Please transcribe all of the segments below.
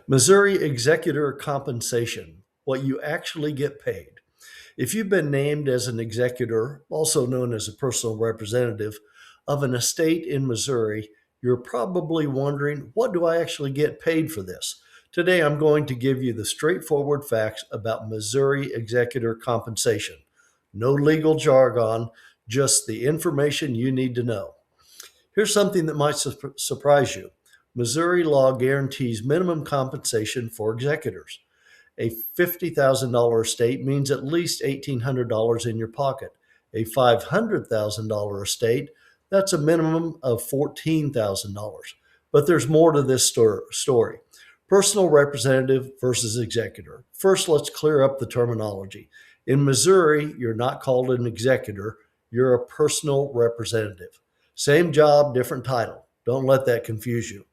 Missouri Executor compensation, what you actually get paid. If you've been named as an executor, also known as a personal representative, of an estate in Missouri, you're probably wondering, what do I actually get paid for this? Today, I'm going to give you the straightforward facts about Missouri executor compensation. No legal jargon, just the information you need to know. Here's something that might surprise you. Missouri law guarantees minimum compensation for executors. A $50,000 estate means at least $1,800 in your pocket. A $500,000 estate, that's a minimum of $14,000. But there's more to this story. Personal representative versus executor. First, let's clear up the terminology. In Missouri, you're not called an executor, you're a personal representative. Same job, different title. Don't let that confuse you.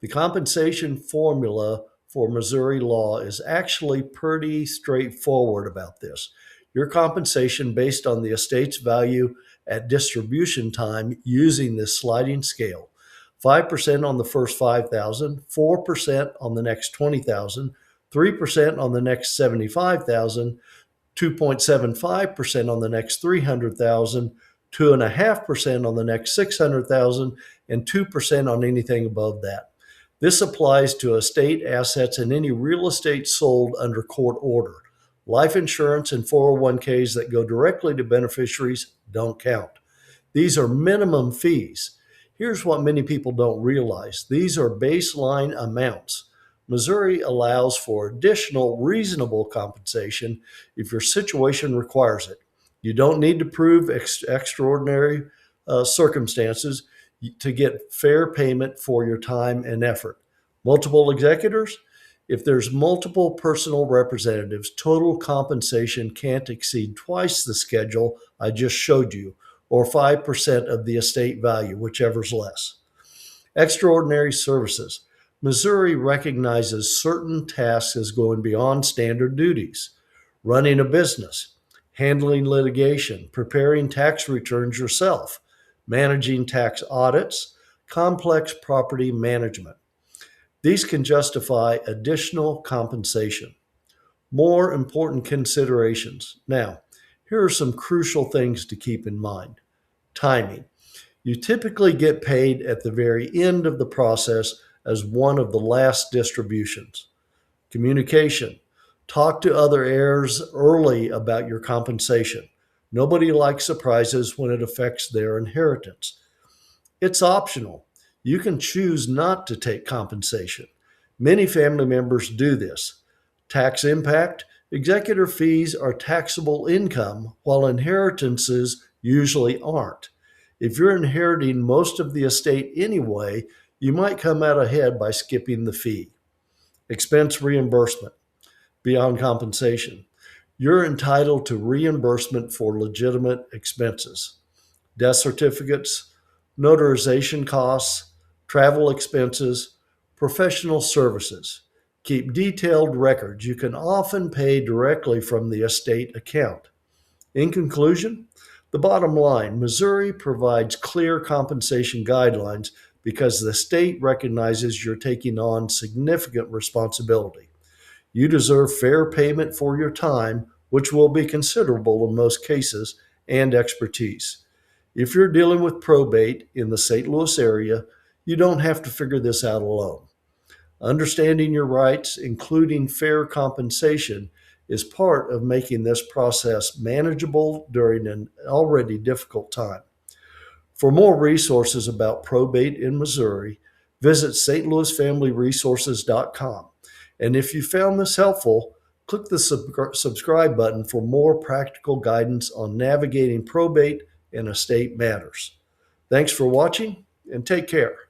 The compensation formula for Missouri law is actually pretty straightforward about this. Your compensation based on the estate's value at distribution time using this sliding scale. 5% on the first 5,000, 4% on the next 20,000, 3% on the next 75,000, 2.75% on the next 300,000, 2.5% on the next 600,000, and 2% on anything above that. This applies to estate assets and any real estate sold under court order. Life insurance and 401ks that go directly to beneficiaries don't count. These are minimum fees. Here's what many people don't realize. These are baseline amounts. Missouri allows for additional reasonable compensation if your situation requires it. You don't need to prove extraordinary circumstances to get fair payment for your time and effort. Multiple executors? If there's multiple personal representatives, total compensation can't exceed twice the schedule I just showed you, or 5% of the estate value, whichever's less. Extraordinary services. Missouri recognizes certain tasks as going beyond standard duties. Running a business, handling litigation, preparing tax returns yourself, managing tax audits, complex property management. These can justify additional compensation. More important considerations. Now, here are some crucial things to keep in mind. Timing. You typically get paid at the very end of the process as one of the last distributions. Communication. Talk to other heirs early about your compensation. Nobody likes surprises when it affects their inheritance. It's optional. You can choose not to take compensation. Many family members do this. Tax impact. Executor fees are taxable income, while inheritances usually aren't. If you're inheriting most of the estate anyway, you might come out ahead by skipping the fee. Expense reimbursement. Beyond compensation. You're entitled to reimbursement for legitimate expenses. Death certificates, notarization costs, travel expenses, professional services. Keep detailed records. You can often pay directly from the estate account. In conclusion, the bottom line, Missouri provides clear compensation guidelines because the state recognizes you're taking on significant responsibility. You deserve fair payment for your time, which will be considerable in most cases, and expertise. If you're dealing with probate in the St. Louis area, you don't have to figure this out alone. Understanding your rights, including fair compensation, is part of making this process manageable during an already difficult time. For more resources about probate in Missouri, visit stlouisfamilyresources.com. And if you found this helpful, click the subscribe button for more practical guidance on navigating probate and estate matters. Thanks for watching, and take care.